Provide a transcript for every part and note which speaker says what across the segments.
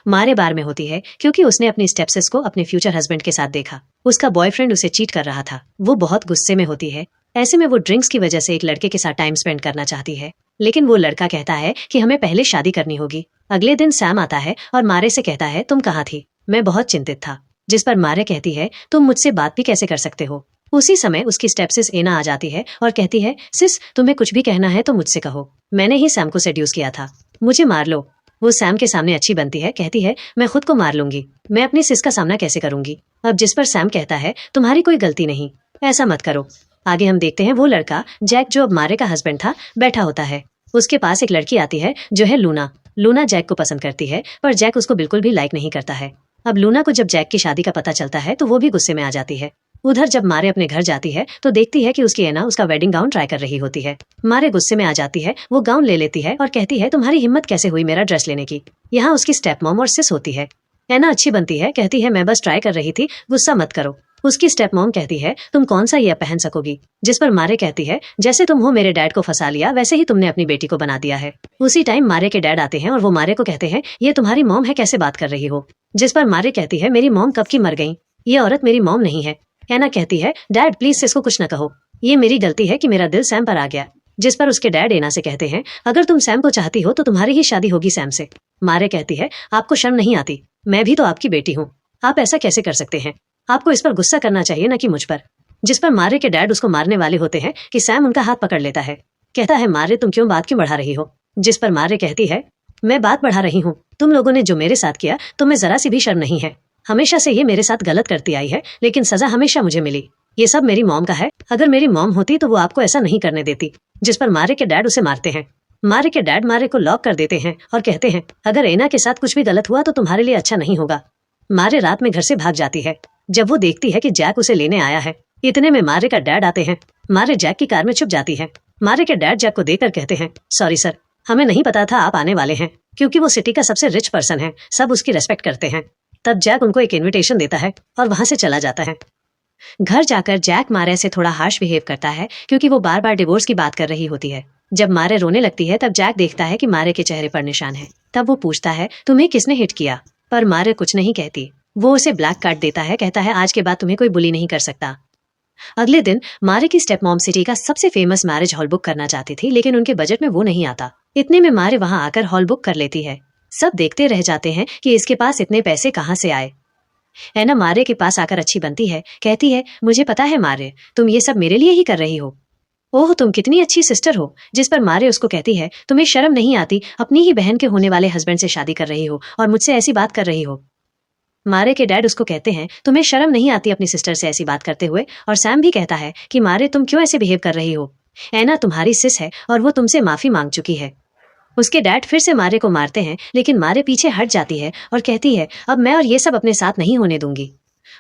Speaker 1: मारे बार में होती है क्योंकि उसने अपनी स्टेपसिस को अपने फ्यूचर हस्बैंड के साथ देखा। उसका बॉयफ्रेंड उसे चीट कर रहा था। वो बहुत गुस्से में होती है। ऐसे में वो ड्रिंक्स की वजह से एक लड़के के साथ टाइम स्पेंड करना चाहती है, लेकिन वो लड़का कहता है कि हमें पहले शादी करनी होगी। अगले दिन सैम आता है और मारे से कहता है तुम कहाँ थी, मैं बहुत चिंतित था। जिस पर मारे कहती है तुम मुझसे बात भी कैसे कर सकते हो। उसी समय उसकी स्टेपसिस एना आ जाती है और कहती है सिस तुम्हें कुछ भी कहना है तो मुझसे कहो, मैंने ही सैम को सेड्यूस किया था, मुझे मार लो। वो सैम के सामने अच्छी बनती है, कहती है मैं खुद को मार लूंगी, मैं अपनी सिस का सामना कैसे करूंगी। अब जिस पर सैम कहता है तुम्हारी कोई गलती नहीं, ऐसा मत करो। आगे हम देखते हैं वो लड़का जैक जो अब मारे का हस्बैंड था बैठा होता है। उसके पास एक लड़की आती है जो है लूना। लूना जैक को पसंद करती है पर जैक उसको बिल्कुल भी लाइक नहीं करता है। अब लूना को जब जैक की शादी का पता चलता है तो वो भी गुस्से में आ जाती है। उधर जब मारे अपने घर जाती है तो देखती है कि उसकी एना उसका वेडिंग गाउन ट्राई कर रही होती है। मारे गुस्से में आ जाती है, वो गाउन ले लेती है और कहती है तुम्हारी हिम्मत कैसे हुई मेरा ड्रेस लेने की। यहाँ उसकी स्टेप मॉम और सिस होती है। एना अच्छी बनती है, कहती है मैं बस ट्राई कर रही थी, गुस्सा मत करो। उसकी स्टेप मॉम कहती है तुम कौन सा ये पहन सकोगी। जिस पर मारे कहती है जैसे तुम हो मेरे डैड को फंसा लिया वैसे ही तुमने अपनी बेटी को बना दिया है। उसी टाइम मारे के डैड आते हैं और वो मारे को कहते हैं ये तुम्हारी मॉम है, कैसे बात कर रही हो। जिस पर मारे कहती है मेरी मॉम कब की मर गई, ये औरत मेरी मॉम नहीं है। एना कहती है डैड प्लीज इसको कुछ न कहो, ये मेरी गलती है कि मेरा दिल सैम पर आ गया। जिस पर उसके डैड एना से कहते हैं अगर तुम सैम को चाहती हो तो तुम्हारी ही शादी होगी सैम से। मारे कहती है आपको शर्म नहीं आती, मैं भी तो आपकी बेटी हूँ, आप ऐसा कैसे कर सकते हैं, आपको इस पर गुस्सा करना चाहिए न कि मुझ पर। जिस पर मारे के डैड उसको मारने वाले होते हैं कि सैम उनका हाथ पकड़ लेता है, कहता है मारे तुम क्यों बात क्यों बढ़ा रही हो। जिस पर मारे कहती है मैं बात बढ़ा रही हूँ, तुम लोगों ने जो मेरे साथ किया तुम्हें जरा सी भी शर्म नहीं है। हमेशा से ये मेरे साथ गलत करती आई है लेकिन सजा हमेशा मुझे मिली, ये सब मेरी मॉम का है, अगर मेरी मॉम होती तो वो आपको ऐसा नहीं करने देती। जिस पर मारे के डैड उसे मारते हैं। मारे के डैड मारे को लॉक कर देते हैं और कहते हैं अगर एना के साथ कुछ भी गलत हुआ तो तुम्हारे लिए अच्छा नहीं होगा। मारे रात में घर से भाग जाती है। जब वो देखती है कि जैक उसे लेने आया है, इतने में मारे का डैड आते हैं। मारे जैक की कार में छुप जाती है। मारे के डैड जैक को देखकर कहते हैं सॉरी सर, हमें नहीं पता था आप आने वाले हैं, क्योंकि वो सिटी का सबसे रिच पर्सन है, सब उसकी रेस्पेक्ट करते हैं। तब जैक उनको एक इनविटेशन देता है और वहां से चला जाता है। घर जाकर जैक मारे से थोड़ा हार्श बिहेव करता है क्योंकि वो बार बार डिवोर्स की बात कर रही होती है। जब मारे रोने लगती है तब जैक देखता है कि मारे के चेहरे पर निशान है। तब वो पूछता है तुम्हें किसने हिट किया, पर मारे कुछ नहीं कहती। वो उसे ब्लैक कार्ड देता है, कहता है आज के बाद तुम्हें कोई बुली नहीं कर सकता। अगले दिन मारे की स्टेप मॉम सिटी का सबसे फेमस मैरिज हॉल बुक करना चाहती थी लेकिन उनके बजट में वो नहीं आता। इतने में मारे वहां आकर हॉल बुक कर लेती है। सब देखते रह जाते हैं कि इसके पास इतने पैसे कहाँ से आए। एना मारे के पास आकर अच्छी बनती है, कहती है मुझे पता है मारे तुम ये सब मेरे लिए ही कर रही हो। ओह तुम कितनी अच्छी सिस्टर हो। जिस पर मारे उसको कहती है तुम्हें शर्म नहीं आती, अपनी ही बहन के होने वाले हस्बैंड से शादी कर रही हो और मुझसे ऐसी बात कर रही हो। मारे के डैड उसको कहते हैं तुम्हें शर्म नहीं आती अपनी सिस्टर से ऐसी बात करते हुए। और सैम भी कहता है कि मारे तुम क्यों ऐसे बिहेव कर रही हो, एना तुम्हारी सिस है और वो तुमसे माफी मांग चुकी है। उसके डैड फिर से मारे को मारते हैं लेकिन मारे पीछे हट जाती है और कहती है अब मैं और ये सब अपने साथ नहीं होने दूंगी।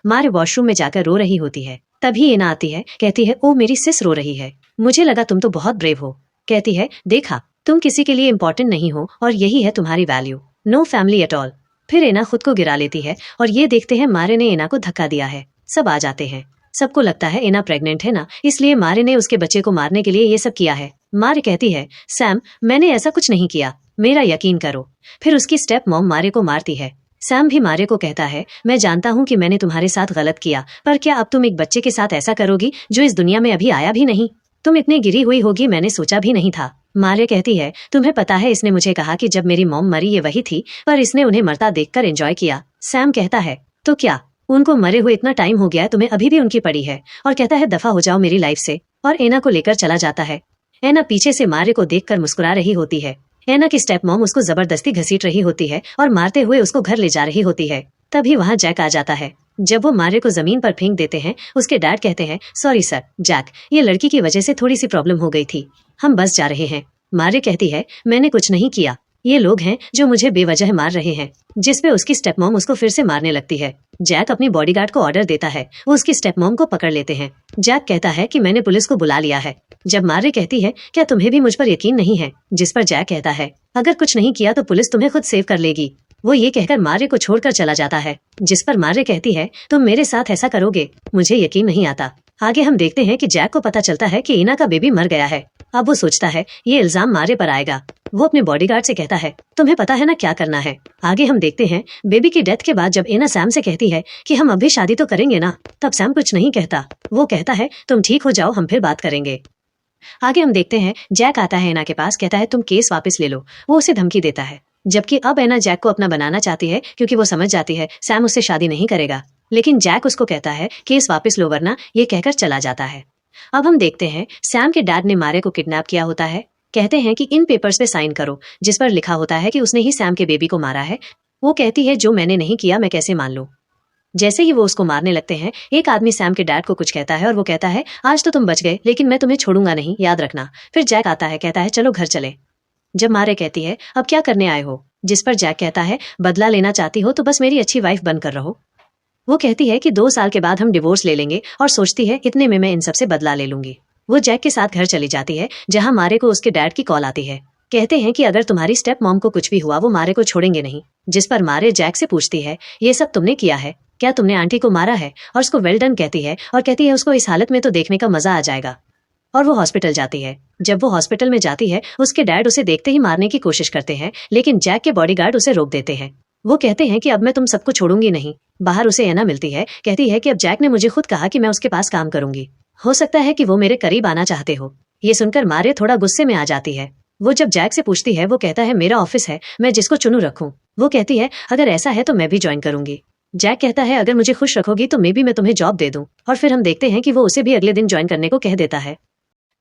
Speaker 1: मारे वॉशरूम में जाकर रो रही होती है। तभी एना आती है, कहती है ओ मेरी सिस रो रही है, मुझे लगा तुम तो बहुत ब्रेव हो। कहती है देखा तुम किसी के लिए इम्पोर्टेंट नहीं हो और यही है तुम्हारी value, no family at all. फिर एना खुद को गिरा लेती है और ये देखते हैं मारे ने एना को धक्का दिया है। सब आ जाते हैं। सबको लगता है एना प्रेग्नेंट है ना, इसलिए मारे ने उसके बच्चे को मारने के लिए ये सब किया है। मारे कहती है सैम मैंने ऐसा कुछ नहीं किया, मेरा यकीन करो। फिर उसकी स्टेप मॉम मारे को मारती है। सैम भी मारे को कहता है मैं जानता हूँ कि मैंने तुम्हारे साथ गलत किया, पर क्या अब तुम एक बच्चे के साथ ऐसा करोगी जो इस दुनिया में अभी आया भी नहीं। तुम इतनी गिरी हुई होगी मैंने सोचा भी नहीं था। मारे कहती है तुम्हें पता है इसने मुझे कहा कि जब मेरी मॉम मरी ये वही थी, पर इसने उन्हें मरता देखकर एंजॉय किया। सैम कहता है तो क्या उनको मरे हुए इतना टाइम हो गया है, तुम्हें अभी भी उनकी पड़ी है, और कहता है दफा हो जाओ मेरी लाइफ से, और एना को लेकर चला जाता है। एना पीछे से मारे को देखकर मुस्कुरा रही होती है। एना की स्टेप मॉम उसको जबरदस्ती घसीट रही होती है और मारते हुए उसको घर ले जा रही होती है। तभी वहाँ जैक आ जाता है। जब वो मारे को जमीन पर फेंक देते हैं उसके डैड कहते हैं सॉरी सर जैक, ये लड़की की वजह से थोड़ी सी प्रॉब्लम हो गई थी, हम बस जा रहे हैं। मारे कहती है मैंने कुछ नहीं किया, ये लोग हैं जो मुझे बेवजह मार रहे हैं। जिस पे उसकी स्टेप मॉम उसको फिर से मारने लगती है। जैक अपनी बॉडीगार्ड को ऑर्डर देता है, वो उसकी स्टेप मॉम को पकड़ लेते हैं। जैक कहता है कि मैंने पुलिस को बुला लिया है। जब मारे कहती है क्या तुम्हें भी मुझ पर यकीन नहीं है, जिस पर जैक कहता है अगर कुछ नहीं किया तो पुलिस तुम्हें खुद सेव कर लेगी। वो ये कहकर मारे को छोड़कर चला जाता है। जिस पर मारे कहती है तुम मेरे साथ ऐसा करोगे, मुझे यकीन नहीं आता। आगे हम देखते हैं कि जैक को पता चलता है कि एना का बेबी मर गया है। अब वो सोचता है ये इल्जाम मारे पर आएगा। वो अपने बॉडीगार्ड से कहता है तुम्हें पता है ना क्या करना है। आगे हम देखते हैं बेबी की डेथ के बाद जब एना सैम से कहती है कि हम अभी शादी तो करेंगे ना, तब सैम कुछ नहीं कहता। वो कहता है तुम ठीक हो जाओ, हम फिर बात करेंगे। आगे हम देखते हैं जैक आता है एना के पास, कहता है तुम केस वापस ले लो। वो उसे धमकी देता है, जबकि अब एना जैक को अपना बनाना चाहती है क्योंकि वो समझ जाती है सैम उससे शादी नहीं करेगा। लेकिन जैक उसको कहता है केस वापस लो वरना, ये कहकर चला जाता है। अब हम देखते हैं सैम के डैड ने मारे को किडनैप किया होता है। कहते हैं कि इन पेपर्स पे साइन करो जिस पर लिखा होता है कि उसने ही सैम के बेबी को मारा है। वो कहती है जो मैंने नहीं किया मैं कैसे मान लूं। जैसे ही वो उसको मारने लगते हैं एक आदमी सैम के डैड को कुछ कहता है और वो कहता है आज तो तुम बच गए लेकिन मैं तुम्हें छोड़ूंगा नहीं, याद रखना। फिर जैक आता है, कहता है चलो घर चले। जब मारे कहती है अब क्या करने आए हो, जिस पर जैक कहता है बदला लेना चाहती हो तो बस मेरी अच्छी वाइफ बनकर रहो। वो कहती है कि 2 साल के बाद हम डिवोर्स ले लेंगे और सोचती है इतने में मैं इन सब से बदला ले लूंगी। वो जैक के साथ घर चली जाती है जहां मारे को उसके डैड की कॉल आती है। कहते हैं कि अगर तुम्हारी स्टेप मॉम को कुछ भी हुआ वो मारे को छोड़ेंगे नहीं। जिस पर मारे जैक से पूछती है ये सब तुमने किया है, क्या तुमने आंटी को मारा है, और उसको वेल डन कहती है और कहती है उसको इस हालत में तो देखने का मजा आ जाएगा। और वो हॉस्पिटल जाती है। जब वो हॉस्पिटल में जाती है उसके डैड उसे देखते ही मारने की कोशिश करते हैं लेकिन जैक के बॉडीगार्ड उसे रोक देते हैं। वो कहते हैं कि अब मैं तुम सबको छोड़ूंगी नहीं। बाहर उसे एना मिलती है, कहती है कि अब जैक ने मुझे खुद कहा कि मैं उसके पास काम करूंगी, हो सकता है कि वो मेरे करीब आना चाहते हो। ये सुनकर मारे थोड़ा गुस्से में आ जाती है। वो जब जैक से पूछती है वो कहता है मेरा ऑफिस है, मैं जिसको चुनूं रखूं। वो कहती है अगर ऐसा है तो मैं भी ज्वाइन करूंगी। जैक कहता है अगर मुझे खुश रखोगी तो मे बी मैं तुम्हें जॉब दे दूं। और फिर हम देखते हैं कि वो उसे भी अगले दिन ज्वाइन करने को कह देता है।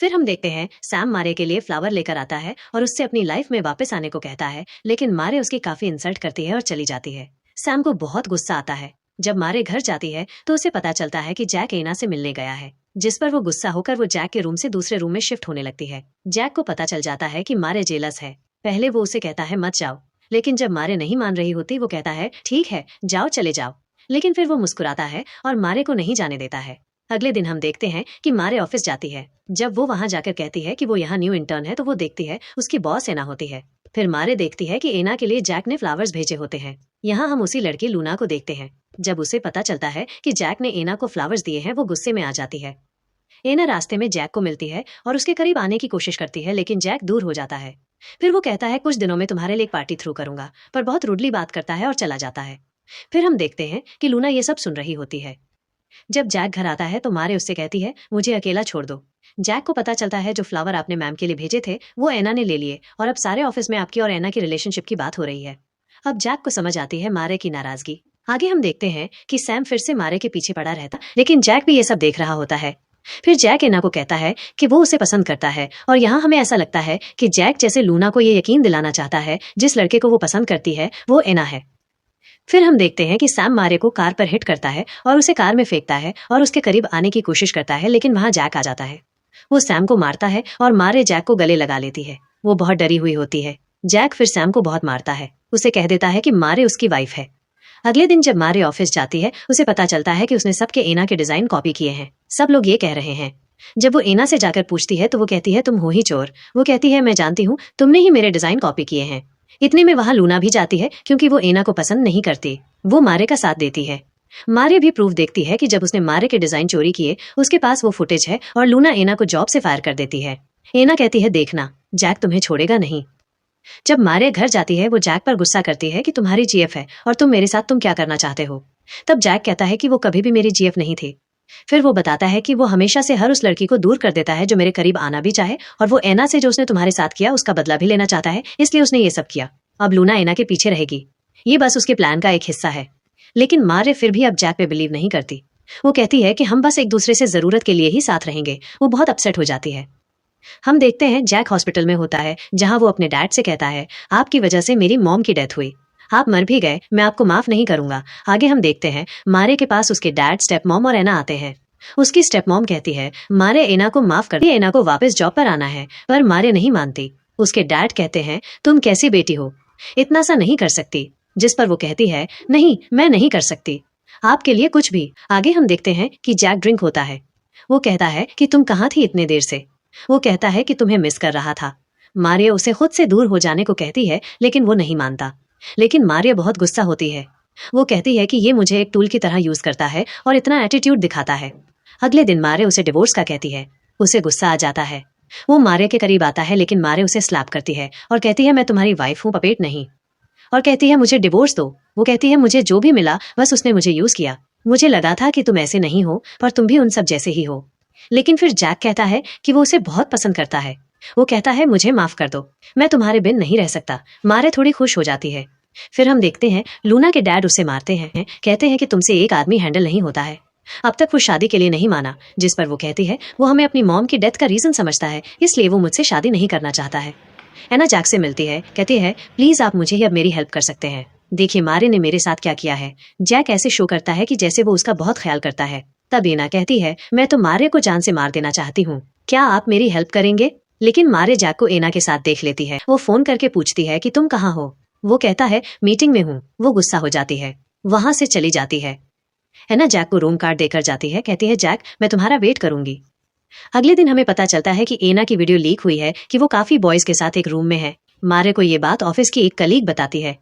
Speaker 1: फिर हम देखते हैं सैम मारे के लिए फ्लावर लेकर आता है और उससे अपनी लाइफ में वापस आने को कहता है, लेकिन मारे उसकी काफी इंसल्ट करती है और चली जाती है। सैम को बहुत गुस्सा आता है। जब मारे घर जाती है तो उसे पता चलता है कि जैक एना से मिलने गया है, जिस पर वो गुस्सा होकर वो जैक के रूम से दूसरे रूम में शिफ्ट होने लगती है। जैक को पता चल जाता है कि मारे जेलस है। पहले वो उसे कहता है मत जाओ, लेकिन जब मारे नहीं मान रही होती वो कहता है ठीक है जाओ चले जाओ। लेकिन फिर वो मुस्कुराता है और मारे को नहीं जाने देता है। अगले दिन हम देखते हैं कि मारे ऑफिस जाती है। जब वो वहां जाकर कहती है कि वो यहाँ न्यू इंटर्न है तो वो देखती है उसकी बॉस एना होती है। फिर मारे देखती है कि एना के लिए जैक ने फ्लावर्स भेजे होते हैं। यहाँ हम उसी लड़की लूना को देखते हैं। जब उसे पता चलता है कि जैक ने एना को फ्लावर्स दिए हैं वो गुस्से में आ जाती है। एना रास्ते में जैक को मिलती है और उसके करीब आने की कोशिश करती है लेकिन जैक दूर हो जाता है। फिर वो कहता है कुछ दिनों में तुम्हारे लिए एक पार्टी थ्रू करूंगा, पर बहुत रूडली बात करता है और चला जाता है। फिर हम देखते हैं कि लूना ये सब सुन रही होती है। जब जैक घर आता है तो मारे उससे कहती है मुझे अकेला छोड़ दो। जैक को पता चलता है जो फ्लावर आपने मैम के लिए भेजे थे वो एना ने ले लिए और अब सारे ऑफिस में आपकी और एना की रिलेशनशिप की बात हो रही है। अब जैक को समझ आती है मारे की नाराजगी। आगे हम देखते हैं कि सैम फिर से मारे के पीछे पड़ा रहता, लेकिन जैक भी ये सब देख रहा होता है। फिर जैक एना को कहता है कि वो उसे पसंद करता है और यहाँ हमें ऐसा लगता है कि जैक जैसे लूना को ये यकीन दिलाना चाहता है जिस लड़के को वो पसंद करती है वो एना है। फिर हम देखते हैं कि सैम मारे को कार पर हिट करता है और उसे कार में फेंकता है और उसके करीब आने की कोशिश करता है, लेकिन वहां जैक आ जाता है। वो सैम को मारता है और मारे जैक को गले लगा लेती है। वो बहुत डरी हुई होती है। जैक फिर सैम को बहुत मारता है, उसे कह देता है कि मारे उसकी वाइफ है। अगले दिन जब मारे ऑफिस जाती है उसे पता चलता है कि उसने सबके एना के डिजाइन कॉपी किए हैं। सब लोग ये कह रहे हैं। जब वो एना से जाकर पूछती है तो वो कहती है तुम हो ही चोर। वो कहती है मैं जानती हूँ, तुमने ही मेरे डिजाइन कॉपी किए हैं। इतने में वहां लूना भी जाती है क्योंकि वो एना को पसंद नहीं करती। वो मारे का साथ देती है। मारे भी प्रूफ देखती है कि जब उसने मारे के डिजाइन चोरी किए उसके पास वो फुटेज है और लूना एना को जॉब से फायर कर देती है। एना कहती है देखना जैक तुम्हें छोड़ेगा नहीं। जब मारे घर जाती है वो जैक पर गुस्सा करती है कि तुम्हारी जीएफ है और तुम मेरे साथ तुम क्या करना चाहते हो। तब जैक कहता है कि वो कभी भी मेरी जीएफ नहीं थी। फिर वो बताता है कि वो हमेशा से हर उस लड़की को दूर कर देता है जो मेरे करीब आना भी चाहे, और वो एना से जो उसने तुम्हारे साथ किया उसका बदला भी लेना चाहता है, इसलिए उसने ये सब किया। अब लूना एना के पीछे रहेगी, ये बस उसके प्लान का एक हिस्सा है। लेकिन मारे फिर भी अब जैक पे बिलीव नहीं करती। वो कहती है कि हम बस एक दूसरे से जरूरत के लिए ही साथ रहेंगे। वो बहुत अपसेट हो जाती है। हम देखते हैं जैक हॉस्पिटल में होता है जहां वो अपने डैड से कहता है आपकी वजह से मेरी मॉम की डेथ हुई, आप मर भी गए, मैं आपको माफ नहीं करूंगा। आगे हम देखते हैं मारे के पास उसके डैड, स्टेप मॉम और एना आते हैं। उसकी स्टेप मॉम कहती है मारे एना को माफ कर दिए, एना को वापस जॉब पर आना है, पर मारे नहीं मानती। उसके डैड कहते हैं तुम कैसी बेटी हो, इतना सा नहीं कर सकती। जिस पर वो कहती है नहीं मैं नहीं कर सकती, आपके लिए कुछ भी। आगे हम देखते हैं कि जैक ड्रिंक होता है। वो कहता है कि तुम कहाँ थी इतने देर से। वो कहता है कि तुम्हें मिस कर रहा था। मारिया उसे खुद से दूर हो जाने को कहती है लेकिन वो नहीं मानता। लेकिन मारिया बहुत गुस्सा होती है। वो कहती है कि ये मुझे एक टूल की तरह यूज करता है और इतना एटीट्यूड दिखाता है। अगले दिन मारे उसे डिवोर्स का कहती है। उसे गुस्सा आ जाता है। वो मारे के करीब आता है लेकिन मारे उसे स्लैप करती है और कहती है मैं तुम्हारी वाइफ हूँ, पपेट नहीं। और कहती है मुझे डिवोर्स दो। वो कहती है मुझे जो भी मिला बस उसने मुझे यूज किया। मुझे लगा था कि तुम ऐसे नहीं हो, पर तुम भी उन सब जैसे ही हो। लेकिन फिर जैक कहता है कि वो उसे बहुत पसंद करता है। वो कहता है मुझे माफ कर दो, मैं तुम्हारे बिन नहीं रह सकता। मारे थोड़ी खुश हो जाती है। फिर हम देखते हैं लूना के डैड उसे मारते हैं, कहते हैं कि तुमसे एक आदमी हैंडल नहीं होता है। अब तक वो शादी के लिए नहीं माना, जिस पर वो कहती है वो हमें अपनी मॉम की डेथ का रीजन समझता है, इसलिए वो मुझसे शादी नहीं करना चाहता है। एना जैक से मिलती है, कहती है प्लीज आप मुझे ही अब मेरी हेल्प कर सकते हैं। देखिए मारे ने मेरे साथ क्या किया है। जैक ऐसे शो करता है कि जैसे वो उसका बहुत ख्याल करता है। तब एना कहती है मैं तो मारे को जान से मार देना चाहती हूँ, क्या आप मेरी हेल्प करेंगे। लेकिन मारे जैक को एना के साथ देख लेती है। वो फोन करके पूछती है कि तुम कहाँ हो। वो कहता है मीटिंग में हूँ। वो गुस्सा हो जाती है, वहां से चली जाती है ना। जैक को रूम कार्ड देकर जाती है, कहती है जैक मैं तुम्हारा वेट करूंगी। अगले दिन हमें पता चलता है कि एना की वीडियो लीक हुई है कि वो काफी बॉयज के साथ एक रूम में है। मारे को ये बात ऑफिस की एक कलीग बताती है।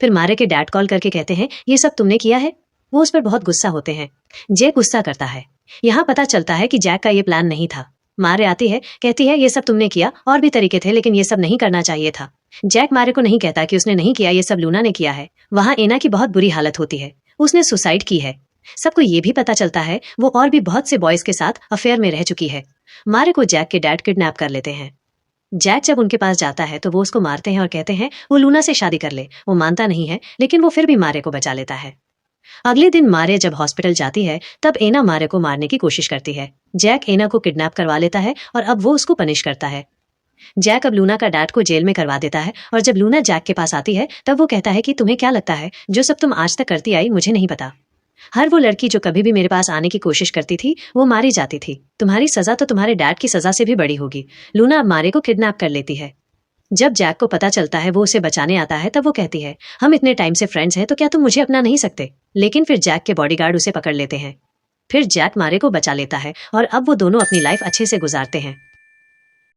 Speaker 1: फिर मारे के डैड कॉल करके कहते हैं ये सब तुमने किया है। वो उस पर बहुत गुस्सा होते हैं। जैक गुस्सा करता है। यहाँ पता चलता है कि जैक का ये प्लान नहीं था। मारे आती है, कहती है ये सब तुमने किया, और भी तरीके थे लेकिन ये सब नहीं करना चाहिए था। जैक मारे को नहीं कहता कि उसने नहीं किया, ये सब लूना ने किया है। वहाँ एना की बहुत बुरी हालत होती है, उसने सुसाइड की है। सबको ये भी पता चलता है वो और भी बहुत से बॉयज के साथ अफेयर में रह चुकी है। मारे को जैक के डैड किडनैप कर लेते हैं। जैक जब उनके पास जाता है तो वो उसको मारते हैं और कहते हैं वो लूना से शादी कर ले। वो मानता नहीं है लेकिन वो फिर भी मारे को बचा लेता है। अगले दिन मारे जब हॉस्पिटल जाती है तब एना मारे को मारने की कोशिश करती है। जैक एना को किडनैप करवा लेता है और अब वो उसको पनिश करता है। जैक अब लूना का डैड को जेल में करवा देता है और जब लूना जैक के पास आती है तब वो कहता है कि तुम्हें क्या लगता है जो सब तुम आज तक करती आई मुझे नहीं पता। हर वो लड़की जो कभी भी मेरे पास आने की कोशिश करती थी वो मारी जाती थी। तुम्हारी सजा तो तुम्हारे डैड की सजा से भी बड़ी होगी। लूना अब मारे को किडनैप कर लेती है। जब जैक को पता चलता है वो उसे बचाने आता है तब वो कहती है हम इतने टाइम से फ्रेंड्स हैं तो क्या तुम मुझे अपना नहीं सकते। लेकिन फिर जैक के बॉडीगार्ड उसे पकड़ लेते हैं। फिर जैक मारे को बचा लेता है और अब वो दोनों अपनी लाइफ अच्छे से गुजारते हैं।